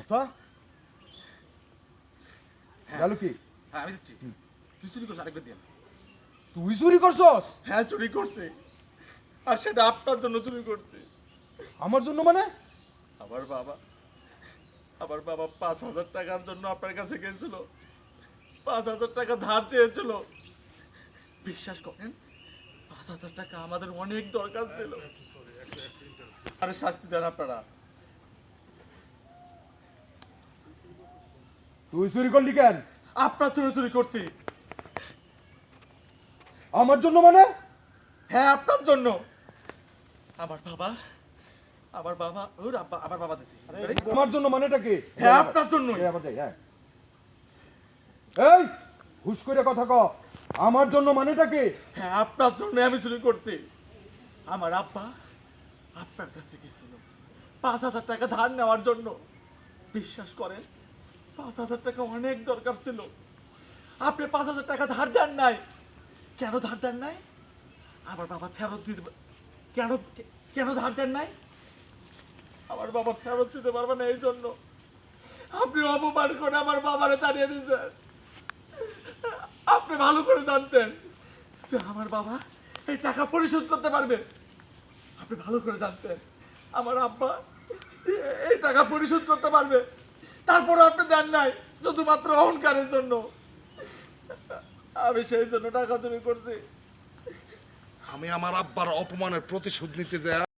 চাচা গেল কি? হ্যাঁ আমি দিচ্ছি। তুই চুরি করছিস, আরেকবার দিয়ে। তুই চুরি করছস? হ্যাঁ চুরি করছে, আর সেটা আপনার জন্য চুরি করছে। আমার জন্য মানে? আমার বাবা আমার বাবা 5,000 টাকার জন্য আপনার কাছে গেছিল, 5,000 টাকা ধার চেয়েছিল। বিশ্বাস করেন 5,000 টাকা আমাদের অনেক দরকার ছিল। আরে শাস্তি দেন আপনারা। তুই চুরি করলি কেন? আপনার জন্য চুরি করছি। আমার জন্য মানে? হ্যাঁ আপনার জন্য। আমার বাবা ওর আব্বা, আমার বাবা দিছি। আমার জন্য মানেটা কি? হ্যাঁ আপনার জন্যই। আবার যাই, হ্যাঁ। এই হুশ করে কথা ক। আমার জন্য মানেটা কি? হ্যাঁ আপনার জন্য আমি চুরি করছি। আমার আব্বা আপনার কাছে গেছিল 5,000 টাকা ধার নেওয়ার জন্য। বিশ্বাস করেন 5,000 টাকা অনেক দরকার ছিল। আপনি 5,000 টাকা ধার দেন নাই। কেন ধার দেন নাই? আমার বাবা ফেরত দিতে কেন কেন ধার দেন নাই? আমার বাবা ফেরত দিতে পারবে না এই জন্য। আপনি অপমান করে আমার বাবারে তাড়িয়ে দিয়েছেন। আপনি ভালো করে জানতেন যে আমার বাবা এই টাকা পরিশোধ করতে পারবে। আপনি ভালো করে জানতেন আমার আব্বা এই টাকা পরিশোধ করতে পারবে, তারপরে আপনি দেন নাই শুধুমাত্র অহংকারের জন্য। আমি সেই জন্য টাকা চুরি করছি। আমি আমার আব্বার অপমানের প্রতিশোধ নিতে যাই